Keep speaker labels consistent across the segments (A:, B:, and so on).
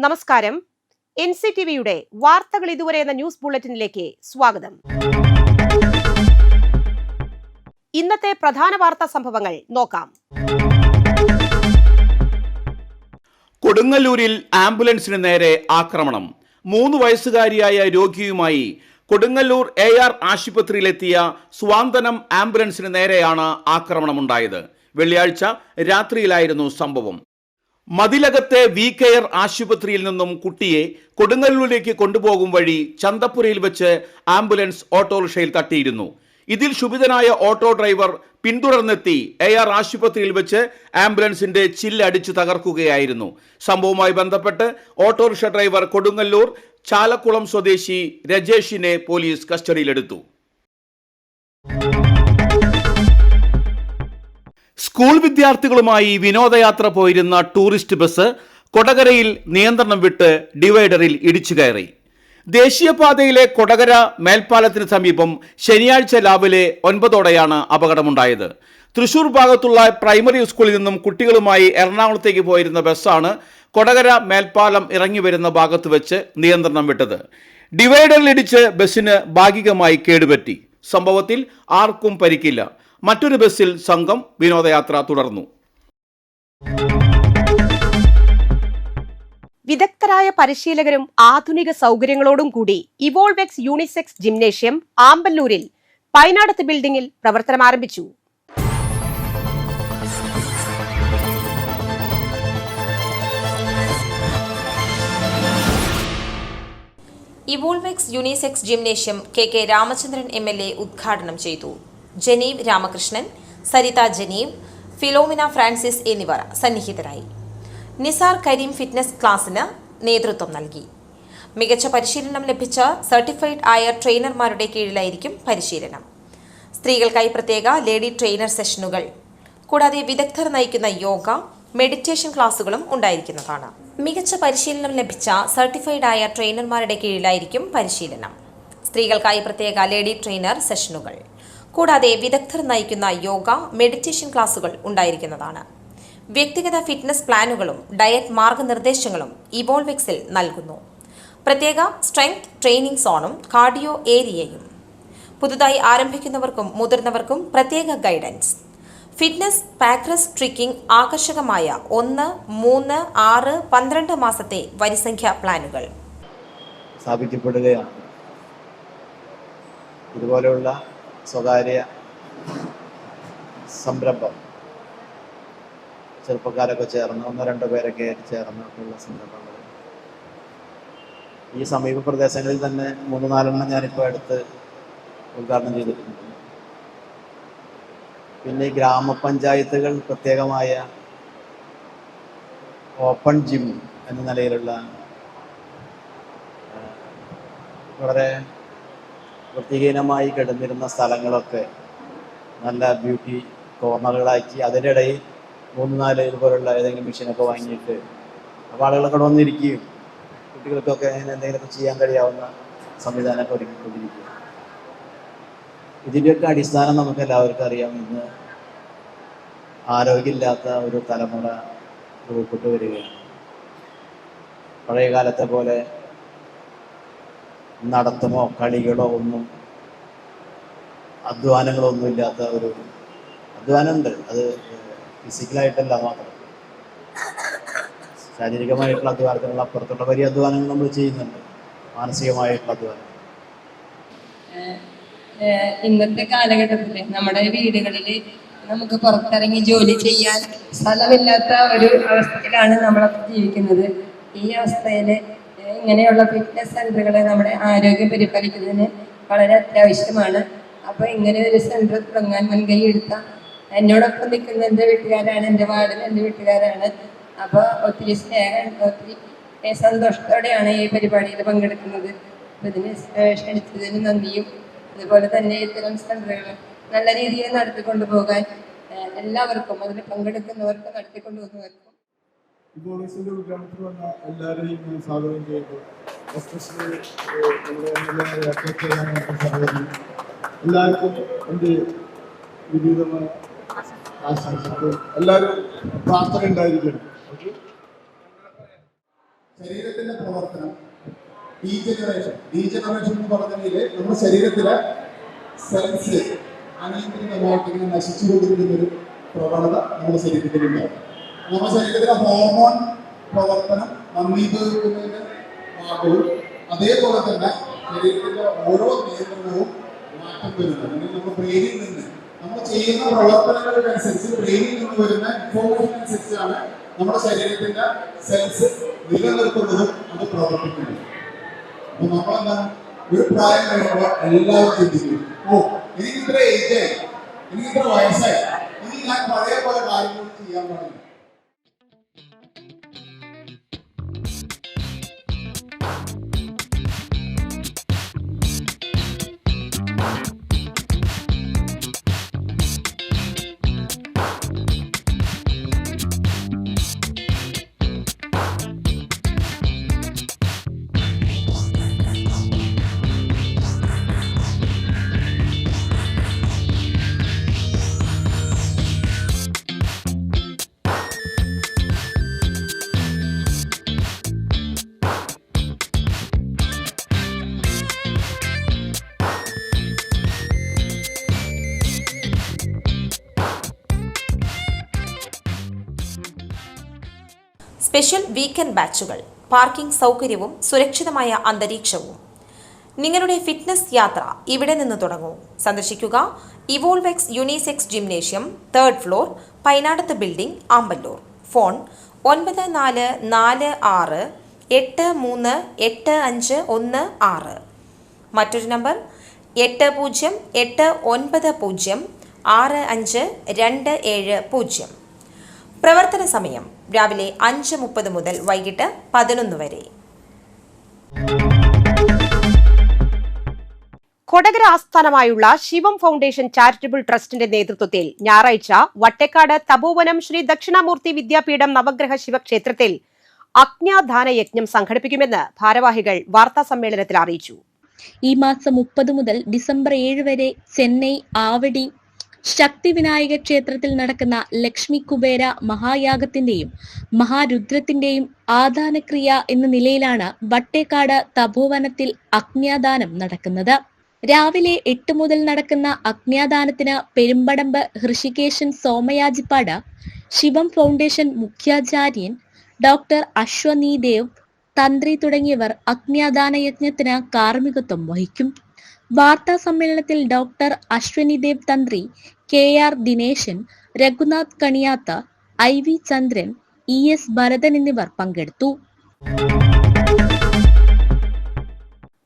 A: നമസ്കാരം. NCTVയുടെ വാർത്തകൾ ഇതുവരെ എന്ന ന്യൂസ് ബുള്ളറ്റിനിലേക്ക് സ്വാഗതം. ഇന്നത്തെ പ്രധാന വാർത്താ സംഭവങ്ങൾ നോക്കാം.
B: കൊടുങ്ങല്ലൂരിൽ ആംബുലൻസിന് നേരെ ആക്രമണം. 3 വയസ്സുകാരിയായ രോഗിയുമായി കൊടുങ്ങല്ലൂർ AR ആശുപത്രിയിലെത്തിയ സ്വാന്തനം ആംബുലൻസിന് നേരെയാണ് ആക്രമണമുണ്ടായത്. വെള്ളിയാഴ്ച രാത്രിയിലായിരുന്നു സംഭവം. മതിലകത്തെ VKR ആശുപത്രിയിൽ നിന്നും കുട്ടിയെ കൊടുങ്ങല്ലൂരിലേക്ക് കൊണ്ടുപോകും വഴി ചന്തപ്പുരയിൽ വെച്ച് ആംബുലൻസ് ഓട്ടോറിക്ഷയിൽ തട്ടിയിരുന്നു. ഇതിൽ ക്ഷുഭിതനായ ഓട്ടോ ഡ്രൈവർ പിന്തുടർന്നെത്തി AR ആശുപത്രിയിൽ വെച്ച് ആംബുലൻസിന്റെ ചില്ലടിച്ചു തകർക്കുകയായിരുന്നു. സംഭവവുമായി ബന്ധപ്പെട്ട് ഓട്ടോറിക്ഷ ഡ്രൈവർ കൊടുങ്ങല്ലൂർ ചാലക്കുളം സ്വദേശി രജേഷിനെ പോലീസ് കസ്റ്റഡിയിലെടുത്തു. സ്കൂൾ വിദ്യാർത്ഥികളുമായി വിനോദയാത്ര പോയിരുന്ന ടൂറിസ്റ്റ് ബസ് കൊടകരയിൽ നിയന്ത്രണം വിട്ട് ഡിവൈഡറിൽ ഇടിച്ചു കയറി. ദേശീയപാതയിലെ കൊടകര മേൽപ്പാലത്തിന് സമീപം ശനിയാഴ്ച രാവിലെ 9ഓടെയാണ് അപകടമുണ്ടായത്. തൃശൂർ ഭാഗത്തുള്ള പ്രൈമറി സ്കൂളിൽ നിന്നും കുട്ടികളുമായി എറണാകുളത്തേക്ക് പോയിരുന്ന ബസ്സാണ് കൊടകര മേൽപ്പാലം ഇറങ്ങി വരുന്ന ഭാഗത്ത് വെച്ച് നിയന്ത്രണം വിട്ടത്. ഡിവൈഡറിലിടിച്ച് ബസ്സിന് ഭാഗികമായി കേടുപറ്റി. സംഭവത്തിൽ ആർക്കും പരിക്കില്ല. മറ്റൊരു ബസ്സിൽ സംഘം വിനോദയാത്ര തുടർന്നു.
A: വിദഗ്ധരായ പരിശീലകരും ആധുനിക സൗകര്യങ്ങളോടും കൂടി ഇവോൾവെക്സ് യൂണിസെക്സ് ജിംനേഷ്യം ആമ്പല്ലൂരിൽ പൈനാടത്ത് ബിൽഡിംഗിൽ പ്രവർത്തനം ആരംഭിച്ചു.
C: Evolvex unisex gymnasium KK Ramachandran MLA ഉദ്ഘാടനം ചെയ്തു. ജനീവ് രാമകൃഷ്ണൻ, സരിത ജനീവ്, ഫിലോമിന ഫ്രാൻസിസ് എന്നിവർ സന്നിഹിതരായി. നിസാർ കരീം ഫിറ്റ്നസ് ക്ലാസിന് നേതൃത്വം നൽകി. മികച്ച പരിശീലനം ലഭിച്ച സർട്ടിഫൈഡ് ആയ ട്രെയിനർമാരുടെ കീഴിലായിരിക്കും പരിശീലനം. സ്ത്രീകൾക്കായി പ്രത്യേക ലേഡി ട്രെയിനർ സെഷനുകൾ കൂടാതെ വിദഗ്ധർ നയിക്കുന്ന യോഗ, മെഡിറ്റേഷൻ ക്ലാസുകളും ഉണ്ടായിരിക്കുന്നതാണ്. മികച്ച പരിശീലനം ലഭിച്ച സർട്ടിഫൈഡ് ആയ ട്രെയിനർമാരുടെ കീഴിലായിരിക്കും പരിശീലനം. സ്ത്രീകൾക്കായി പ്രത്യേക ലേഡി ട്രെയിനർ സെഷനുകൾ കൂടാതെ വിദഗ്ധർ നയിക്കുന്ന യോഗ, മെഡിറ്റേഷൻ ക്ലാസുകൾ ഉണ്ടായിരിക്കുന്നതാണ്. വ്യക്തിഗത ഫിറ്റ്നസ് പ്ലാനുകളും ഡയറ്റ് മാർഗനിർദ്ദേശങ്ങളും ഇവോൾവെക്സിൽ നൽകുന്നു. പ്രത്യേക സ്ട്രെങ്ത് ട്രെയിനിങ് സോണും കാർഡിയോ ഏരിയയും. പുതുതായി ആരംഭിക്കുന്നവർക്കും മുതിർന്നവർക്കും പ്രത്യേക ഗൈഡൻസ്. ഫിറ്റ്നസ് പാക്രസ് ട്രിക്കിംഗ് ആകർഷകമായ 1, 3, 6, 12 മാസത്തെ വരിസംഖ്യാ പ്ലാനുകൾ
D: സ്ഥാപിക്കപ്പെടുകയാണ്. ഇതുപോലെയുള്ള സ്വകാര്യ സംരംഭം ചെറുപ്പക്കാരൊക്കെ ചേർന്ന് 1-2 പേരൊക്കെ ചേർന്നിട്ടുള്ള സംരംഭങ്ങൾ ഈ സമീപ പ്രദേശങ്ങളിൽ തന്നെ 3-4 ഞാനിപ്പോൾ അടുത്ത് ഉദ്ഘാടനം ചെയ്തിട്ടുണ്ട്. പിന്നെ ഈ ഗ്രാമപഞ്ചായത്തുകൾ പ്രത്യേകമായ ഓപ്പൺ ജിം എന്ന നിലയിലുള്ള വളരെ വൃത്തിഹീനമായി കിടന്നിരുന്ന സ്ഥലങ്ങളൊക്കെ നല്ല ബ്യൂട്ടി കോർണറുകളാക്കി അതിൻ്റെ ഇടയിൽ 3-4 ഇതുപോലുള്ള ഏതെങ്കിലും മെഷീനൊക്കെ വാങ്ങിയിട്ട് അപ്പോൾ ആളുകളൊക്കെ വന്നിരിക്കുകയും കുട്ടികൾക്കൊക്കെ എന്തെങ്കിലുമൊക്കെ ചെയ്യാൻ കഴിയാവുന്ന സംവിധാനമൊക്കെ ഒരുക്കിക്കൊണ്ടിരിക്കുക. ഇതിൻ്റെയൊക്കെ അടിസ്ഥാനം നമുക്ക് എല്ലാവർക്കും അറിയാം. ഇന്ന് ആരോഗ്യമില്ലാത്ത ഒരു തലമുറ രൂപപ്പെട്ടു വരികയാണ്. പഴയ കാലത്തെ പോലെ നടത്തമോ കളികളോ ഒന്നും അധ്വാനങ്ങളൊന്നും ഇല്ലാത്ത ഒരു അധ്വാനമുണ്ട്. അത് ഫിസിക്കലായിട്ടല്ല മാത്രം, ശാരീരികമായിട്ടുള്ള അധ്വാനത്തിനുള്ള അപ്പുറത്തുള്ള വലിയ അധ്വാനങ്ങൾ നമ്മൾ ചെയ്യുന്നുണ്ട്. മാനസികമായിട്ടുള്ള അധ്വാനം
E: ഇന്നത്തെ കാലഘട്ടത്തിൽ നമ്മുടെ വീടുകളിൽ നമുക്ക് പുറത്തിറങ്ങി ജോലി ചെയ്യാൻ സ്ഥലമില്ലാത്ത ഒരു അവസ്ഥയിലാണ് നമ്മളൊക്കെ ജീവിക്കുന്നത്. ഈ അവസ്ഥയിൽ ഇങ്ങനെയുള്ള ഫിറ്റ്നസ് സെൻ്ററുകൾ നമ്മുടെ ആരോഗ്യം പരിപാലിക്കുന്നതിന് വളരെ അത്യാവശ്യമാണ്. അപ്പോൾ ഇങ്ങനെ ഒരു സെൻ്റർ തുടങ്ങാൻ മുൻകൈ എടുത്ത എന്നോടൊപ്പം നിൽക്കുന്ന എൻ്റെ വീട്ടുകാരാണ്, എൻ്റെ വാർഡിൽ എൻ്റെ വീട്ടുകാരാണ്. അപ്പോൾ ഒത്തിരി സ്നേഹം, ഒത്തിരി സന്തോഷത്തോടെയാണ് ഈ പരിപാടിയിൽ പങ്കെടുക്കുന്നത്. അപ്പോൾ ഇതിന് ക്ഷണിച്ചതിന് നന്ദിയും അതുപോലെ തന്നെ ഇത്തരം സെൻ്ററുകൾ നല്ല രീതിയിൽ നടത്തിക്കൊണ്ടു പോകാൻ എല്ലാവർക്കും അതിൽ പങ്കെടുക്കുന്നവർക്കും നടത്തിക്കൊണ്ടുപോകുന്നവർക്കും
F: ഇവോൾവെക്സിന്റെ ഉദ്ഘാടനത്തിൽ വന്ന എല്ലാവരെയും സ്വാഗതം ചെയ്യുന്നു. എസ്പെഷ്യലി എല്ലാവർക്കും എൻ്റെ വിവിധമായ ആശംസകൾ. എല്ലാവരും പ്രാർത്ഥന ഉണ്ടായിരിക്കണം. ശരീരത്തിന്റെ പ്രവർത്തനം ഡീജനറേഷൻ എന്ന് പറഞ്ഞാൽ നമ്മുടെ ശരീരത്തിലെ സെൽസ് അനിയന്ത്രിതമായിട്ട് ഇങ്ങനെ നശിച്ചുകൊണ്ടിരിക്കുന്ന ഒരു പ്രവണത നമ്മുടെ ശരീരത്തിൽ ഉണ്ടാകും. നമ്മുടെ ശരീരത്തിലെ ഹോർമോൺ പ്രവർത്തനം മന്ദീഭവിക്കുന്നതിന്റെ ഭാഗവും അതേപോലെ തന്നെ ശരീരത്തിന്റെ ഓരോ നിയന്ത്രണവും മാറ്റം വരുന്നത്. അല്ലെങ്കിൽ നമ്മുടെ ബ്രെയിനിൽ നിന്ന് നമ്മൾ ചെയ്യുന്ന പ്രവർത്തനങ്ങൾക്കനുസരിച്ച് ബ്രെയിനിൽ നിന്ന് വരുന്ന ഇൻഫോർമേഷൻ അനുസരിച്ചാണ് നമ്മുടെ ശരീരത്തിന്റെ സെൽസ് നിലനിർത്തുന്നതും അത് പ്രവർത്തിക്കുന്നതും. അപ്പൊ നമ്മളെന്താണ് ഒരു പ്രായം കഴിയുമ്പോൾ എല്ലാവരും ചിന്തിക്കും, എനിക്ക് ഇത്ര ഏജായി, എനിക്ക് ഇത്ര വയസ്സായി, ഇനി ഞാൻ പഴയ പല കാര്യങ്ങളും ചെയ്യാൻ പാടില്ല.
C: സ്പെഷ്യൽ വീക്കെൻഡ് ബാച്ചുകൾ, പാർക്കിംഗ് സൗകര്യവും സുരക്ഷിതമായ അന്തരീക്ഷവും. നിങ്ങളുടെ ഫിറ്റ്നസ് യാത്ര ഇവിടെ നിന്ന് തുടങ്ങൂ. സന്ദർശിക്കുക Evolvex unisex gymnasium, 3rd floor, Painadath building, Amballur. Phone 9446838516. മറ്റൊരു നമ്പർ 8089065270. പ്രവർത്തന സമയം രാവിലെ 5:30 മുതൽ വൈകിട്ട് 11 വരെ.
A: കൊടകര ആസ്ഥാനമായുള്ള ശിവം ഫൗണ്ടേഷൻ ചാരിറ്റബിൾ ട്രസ്റ്റിന്റെ നേതൃത്വത്തിൽ ഞായറാഴ്ച വട്ടേക്കാട് തപോവനം ശ്രീ ദക്ഷിണാമൂർത്തി വിദ്യാപീഠം നവഗ്രഹ ശിവക്ഷേത്രത്തിൽ അഗ്ന്യാധാന യജ്ഞം സംഘടിപ്പിക്കുമെന്ന് ഭാരവാഹികൾ വാർത്താസമ്മേളനത്തിൽ അറിയിച്ചു.
G: ഈ മാസം 30 മുതൽ ഡിസംബർ 7 വരെ ചെന്നൈ ആവടി ശക്തി വിനായക ക്ഷേത്രത്തിൽ നടക്കുന്ന ലക്ഷ്മി കുബേര മഹായാഗത്തിന്റെയും മഹാരുദ്രത്തിന്റെയും ആദാനക്രിയ എന്ന നിലയിലാണ് വട്ടേക്കാട് തപോവനത്തിൽ അഗ്ന്യാദാനം നടക്കുന്നത്. രാവിലെ 8 മുതൽ നടക്കുന്ന അഗ്ന്യാദാനത്തിന് പെരുമ്പടമ്പ് ഹൃഷികേശൻ സോമയാജിപ്പാട് ശിവം ഫൗണ്ടേഷൻ മുഖ്യാചാര്യൻ ഡോക്ടർ അശ്വനീദേവ് തന്ത്രി തുടങ്ങിയവർ അഗ്ന്യാദാന യജ്ഞത്തിന് കാർമ്മികത്വം വഹിക്കും. വാർത്താ സമ്മേളനത്തിൽ ഡോക്ടർ അശ്വനിദേവ് തന്ത്രി, KR ദിനേശൻ, രഘുനാഥ് കണിയാത്ത, IV ചന്ദ്രൻ, ES ഭരതൻ എന്നിവർ പങ്കെടുത്തു.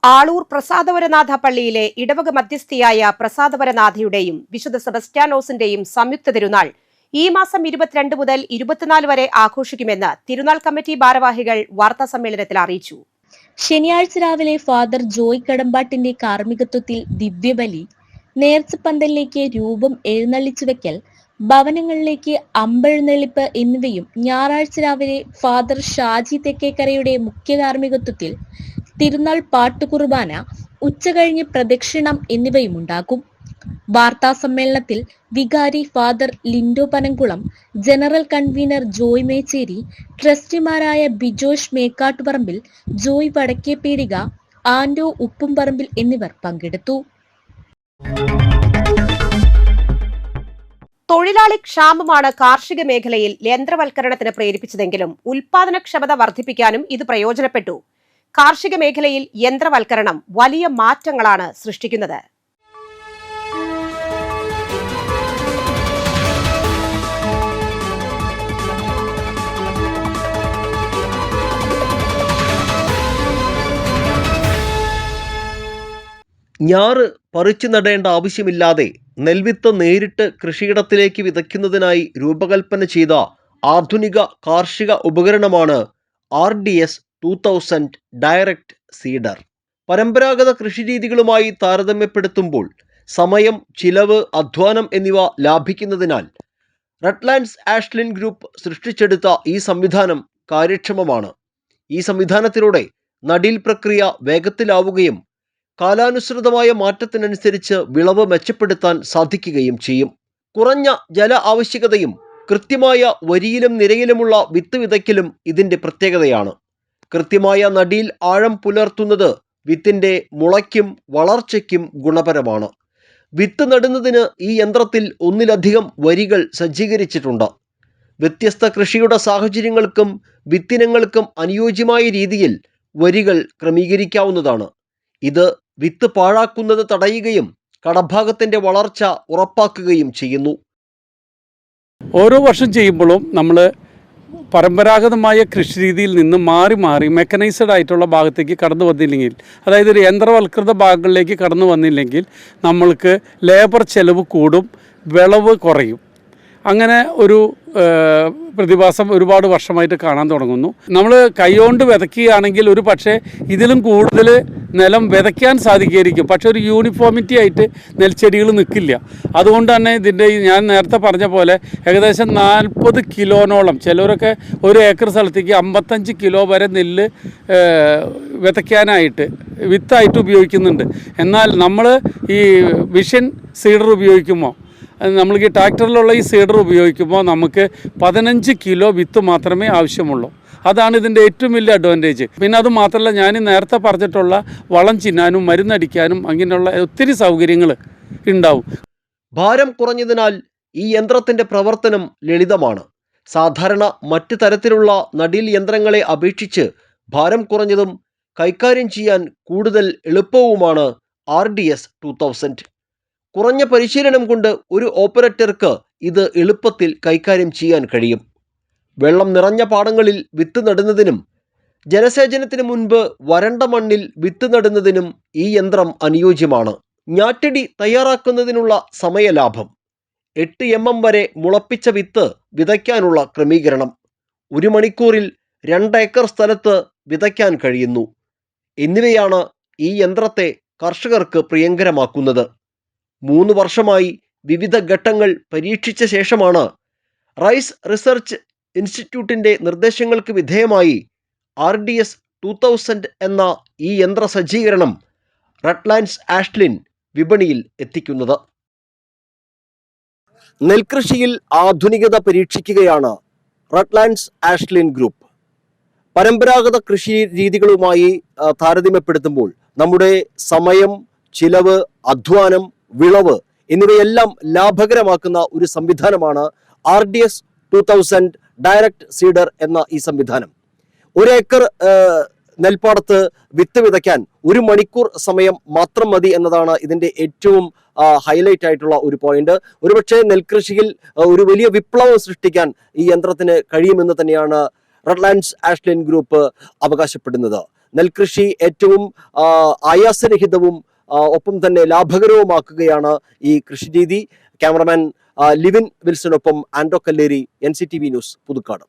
A: ആളൂർ പ്രസാദവരനാഥ പള്ളിയിലെ ഇടവക മധ്യസ്ഥയായ പ്രസാദവരനാഥയുടെയും വിശുദ്ധ സെബസ്റ്റ്യാനോസിന്റെയും സംയുക്ത തിരുനാൾ ഈ മാസം 22 മുതൽ 24 വരെ ആഘോഷിക്കുമെന്ന് തിരുനാൾ കമ്മിറ്റി ഭാരവാഹികൾ വാർത്താസമ്മേളനത്തിൽ അറിയിച്ചു.
G: ശനിയാഴ്ച രാവിലെ ഫാദർ ജോയ് കടമ്പാട്ടിന്റെ കാർമ്മികത്വത്തിൽ ദിവ്യബലി, നേർച്ചപ്പന്തലിലേക്ക് രൂപം എഴുന്നള്ളിച്ചു വെക്കൽ, ഭവനങ്ങളിലേക്ക് അമ്പെഴുന്നള്ളിപ്പ് എന്നിവയും ഞായറാഴ്ച രാവിലെ ഫാദർ ഷാജി തെക്കേക്കരയുടെ മുഖ്യ കാർമ്മികത്വത്തിൽ തിരുനാൾ പാട്ടുകുർബാന, ഉച്ചകഴിഞ്ഞ് പ്രദക്ഷിണം എന്നിവയും ഉണ്ടാകും. വാർത്താ സമ്മേളനത്തിൽ വികാരി father Lindo Panamkulam, general convener Joy Mechery, ട്രസ്റ്റിമാരായ ബിജോഷ് മേക്കാട്ടുപറമ്പിൽ, ജോയ് വടക്കേപ്പീടിക, ആൻഡോ ഉപ്പുംപറമ്പിൽ എന്നിവർ പങ്കെടുത്തു.
A: തൊഴിലാളി ക്ഷാമമാണ് കാർഷിക മേഖലയിൽ യന്ത്രവൽക്കരണത്തിന് പ്രേരിപ്പിച്ചതെങ്കിലും ഉൽപാദനക്ഷമത വർദ്ധിപ്പിക്കാനും ഇത് പ്രയോജനപ്പെട്ടു. കാർഷിക മേഖലയിൽ യന്ത്രവൽക്കരണം വലിയ മാറ്റങ്ങളാണ് സൃഷ്ടിക്കുന്നത്.
H: ഞാറ് പറിച്ചു നടേണ്ട ആവശ്യമില്ലാതെ നെൽവിത്ത് നേരിട്ട് കൃഷിയിടത്തിലേക്ക് വിതയ്ക്കുന്നതിനായി രൂപകൽപ്പന ചെയ്ത ആധുനിക കാർഷിക ഉപകരണമാണ് RDS 2000 ഡയറക്റ്റ് സീഡർ. പരമ്പരാഗത കൃഷിരീതികളുമായി താരതമ്യപ്പെടുത്തുമ്പോൾ സമയം, ചിലവ്, അധ്വാനം എന്നിവ ലാഭിക്കുന്നതിനാൽ റെഡ്ലാൻഡ്സ് ആഷ്ലിൻ ഗ്രൂപ്പ് സൃഷ്ടിച്ചെടുത്ത ഈ സംവിധാനം കാര്യക്ഷമമാണ്. ഈ സംവിധാനത്തിലൂടെ നടീൽ പ്രക്രിയ വേഗത്തിലാവുകയും കാലാനുസൃതമായ മാറ്റത്തിനനുസരിച്ച് വിളവ് മെച്ചപ്പെടുത്താൻ സാധിക്കുകയും ചെയ്യും. കുറഞ്ഞ ജല ആവശ്യകതയും കൃത്യമായ വരിയിലും നിരയിലുമുള്ള വിത്ത് വിതയ്ക്കലും ഇതിൻ്റെ പ്രത്യേകതയാണ്. കൃത്യമായ നടിയിൽ ആഴം പുലർത്തുന്നത് വിത്തിന്റെ മുളയ്ക്കും വളർച്ചയ്ക്കും ഗുണപരമാണ്. വിത്ത് നടുന്നതിന് ഈ യന്ത്രത്തിൽ ഒന്നിലധികം വരികൾ സജ്ജീകരിച്ചിട്ടുണ്ട്. വ്യത്യസ്ത കൃഷിയുടെ സാഹചര്യങ്ങൾക്കും വിത്തിനങ്ങൾക്കും അനുയോജ്യമായ രീതിയിൽ വരികൾ ക്രമീകരിക്കാവുന്നതാണ്. ഇത് വിത്ത് പാഴാക്കുന്നത് തടയുകയും കടഭാഗത്തിന്റെ വളർച്ച ഉറപ്പാക്കുകയും ചെയ്യുന്നു.
I: ഓരോ വർഷം ചെയ്യുമ്പോഴും നമ്മൾ പരമ്പരാഗതമായ കൃഷി രീതിയിൽ നിന്ന് മാറി മെക്കനൈസ്ഡ് ആയിട്ടുള്ള ഭാഗത്തേക്ക് കടന്നു വന്നില്ലെങ്കിൽ, അതായത് ഒരു യന്ത്രവൽകൃത ഭാഗങ്ങളിലേക്ക് കടന്നു വന്നില്ലെങ്കിൽ നമ്മൾക്ക് ലേബർ ചെലവ് കൂടും, വിളവ് കുറയും. അങ്ങനെ ഒരു പ്രതിഭാസം ഒരുപാട് വർഷമായിട്ട് കാണാൻ തുടങ്ങുന്നു. നമ്മൾ കൈകൊണ്ട് വിതയ്ക്കുകയാണെങ്കിൽ ഒരു പക്ഷേ ഇതിലും കൂടുതൽ നിലം വിതയ്ക്കാൻ സാധിക്കുമായിരിക്കും, പക്ഷെ ഒരു യൂണിഫോമിറ്റി ആയിട്ട് നെൽച്ചെടികൾ നിൽക്കില്ല. അതുകൊണ്ട് തന്നെ ഇതിൻ്റെ ഞാൻ നേരത്തെ പറഞ്ഞ പോലെ ഏകദേശം 40 കിലോനോളം, ചിലരൊക്കെ ഒരു ഏക്കർ സ്ഥലത്തേക്ക് 55 കിലോ വരെ നെല്ല് വിതയ്ക്കാനായിട്ട് വിത്തായിട്ട് ഉപയോഗിക്കുന്നുണ്ട്. എന്നാൽ നമ്മൾ ഈ മിഷൻ സീഡർ ഉപയോഗിക്കുമ്പോൾ, നമ്മൾക്ക് ഈ ട്രാക്ടറിലുള്ള ഈ സീഡർ ഉപയോഗിക്കുമ്പോൾ നമുക്ക് 15 കിലോ വിത്ത് മാത്രമേ ആവശ്യമുള്ളൂ. അതാണ് ഇതിൻ്റെ ഏറ്റവും വലിയ അഡ്വാൻറ്റേജ്. പിന്നെ അത് മാത്രമല്ല, ഞാൻ നേരത്തെ പറഞ്ഞിട്ടുള്ള വളം ചിന്നാനും മരുന്നടിക്കാനും അങ്ങനെയുള്ള ഒത്തിരി സൗകര്യങ്ങൾ ഉണ്ടാവും.
H: ഭാരം കുറഞ്ഞതിനാൽ ഈ യന്ത്രത്തിന്റെ പ്രവർത്തനം ലളിതമാണ്. സാധാരണ മറ്റ് തരത്തിലുള്ള നടീൽ യന്ത്രങ്ങളെ അപേക്ഷിച്ച് ഭാരം കുറഞ്ഞതും കൈകാര്യം ചെയ്യാൻ കൂടുതൽ എളുപ്പവുമാണ് RDS 2000. കുറഞ്ഞ പരിശീലനം കൊണ്ട് ഒരു ഓപ്പറേറ്റർക്ക് ഇത് എളുപ്പത്തിൽ കൈകാര്യം ചെയ്യാൻ കഴിയും. വെള്ളം നിറഞ്ഞ പാടങ്ങളിൽ വിത്ത് നടുന്നതിനും ജലസേചനത്തിന് മുൻപ് വരണ്ട മണ്ണിൽ വിത്ത് നടുന്നതിനും ഈ യന്ത്രം അനുയോജ്യമാണ്. ഞാറ്റടി തയ്യാറാക്കുന്നതിനുള്ള സമയലാഭം, 8 mm വരെ മുളപ്പിച്ച വിത്ത് വിതയ്ക്കാനുള്ള ക്രമീകരണം, 1 മണിക്കൂറിൽ 2 ഏക്കർ സ്ഥലത്ത് വിതയ്ക്കാൻ കഴിയുന്നു എന്നിവയാണ് ഈ യന്ത്രത്തെ കർഷകർക്ക് പ്രിയങ്കരമാക്കുന്നത്. 3 വർഷമായി വിവിധ ഘട്ടങ്ങൾ പരീക്ഷിച്ച ശേഷമാണ് റൈസ് റിസർച്ച് ഇൻസ്റ്റിറ്റ്യൂട്ടിൻ്റെ നിർദ്ദേശങ്ങൾക്ക് വിധേയമായി RDS 2000 എന്ന ഈ യന്ത്ര സജ്ജീകരണം റട്ട്ലാൻഡ്സ് ആഷ്ലിൻ വിപണിയിൽ എത്തിക്കുന്നത്. നെൽകൃഷിയിൽ ആധുനികത പരീക്ഷിക്കുകയാണ് റട്ട്ലാൻഡ്സ് ആഷ്ലിൻ ഗ്രൂപ്പ്. പരമ്പരാഗത കൃഷി രീതികളുമായി താരതമ്യപ്പെടുത്തുമ്പോൾ നമ്മുടെ സമയം, ചിലവ്, അധ്വാനം, വിളവ് എന്നിവയെല്ലാം ലാഭകരമാക്കുന്ന ഒരു സംവിധാനമാണ് RDS 2000 ഡയറക്റ്റ് സീഡർ എന്ന ഈ സംവിധാനം. 1 ഏക്കർ നെൽപ്പാടത്ത് വിത്ത് വിതയ്ക്കാൻ 1 മണിക്കൂർ സമയം മാത്രം മതി എന്നതാണ് ഇതിൻ്റെ ഏറ്റവും ഹൈലൈറ്റ് ആയിട്ടുള്ള ഒരു പോയിന്റ്. ഒരുപക്ഷെ നെൽകൃഷിയിൽ ഒരു വലിയ വിപ്ലവം സൃഷ്ടിക്കാൻ ഈ യന്ത്രത്തിന് കഴിയുമെന്ന് തന്നെയാണ് റട്ട്ലാൻഡ്സ് ആഷ്ലിൻ ഗ്രൂപ്പ് അവകാശപ്പെടുന്നത്. നെൽകൃഷി ഏറ്റവും ആയാസരഹിതവും ഒപ്പം തന്നെ ലാഭകരവുമാക്കുകയാണ് ഈ കൃഷിരീതി. ക്യാമറമാൻ ലിവിൻ വിൽസനൊപ്പം ആൻഡ്രോ കല്ലേരി, NCTV ന്യൂസ്, പുതുക്കാട്.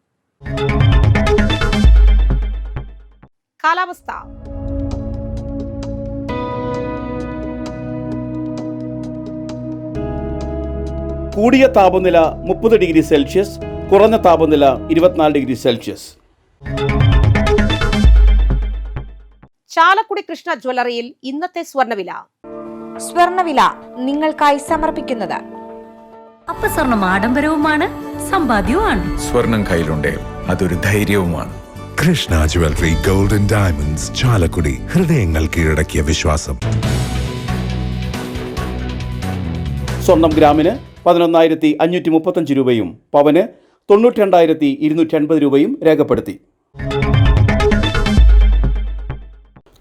A: കാലാവസ്ഥ.
B: കൂടിയ താപനില 30 ഡിഗ്രി സെൽഷ്യസ്, കുറഞ്ഞ താപനില 24 ഡിഗ്രി സെൽഷ്യസ്.
A: ചാലക്കുടി കൃഷ്ണ ജ്വല്ലറിയിൽ ഇന്നത്തെ
C: സ്വർണ്ണവില നിങ്ങൾക്കായി സമർപ്പിക്കുന്നത്
J: അപ്പസ്വർണം ആഡംബരവുമാണ്, സമ്പാദ്യവുമാണ്.
K: സ്വർണം കയ്യിലുണ്ടേ അതൊരു ധൈര്യവുമാണ്.
L: Krishna jewellery gold and diamonds, Chalakudy. ഹൃദയങ്ങൾ കീഴടക്കിയ വിശ്വാസം.
B: സ്വർണം ഗ്രാമിന് 11,535 രൂപയും പവന് 92,280 രൂപയും രേഖപ്പെടുത്തി.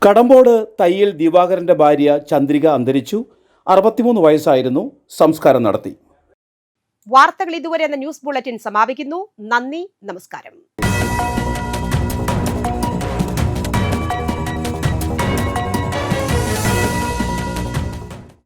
B: കടമ്പോട് തയ്യൽ ദിവാകരന്റെ ഭാര്യ ചന്ദ്രിക അന്തരിച്ചു. 63 വയസ്സായിരുന്നു. സംസ്കാരം നടത്തി.
A: വാർത്തകൾ ഇതുവരെ എന്ന ന്യൂസ് ബുള്ളറ്റിൻ സമാപിക്കുന്നു. നന്ദി, നമസ്കാരം.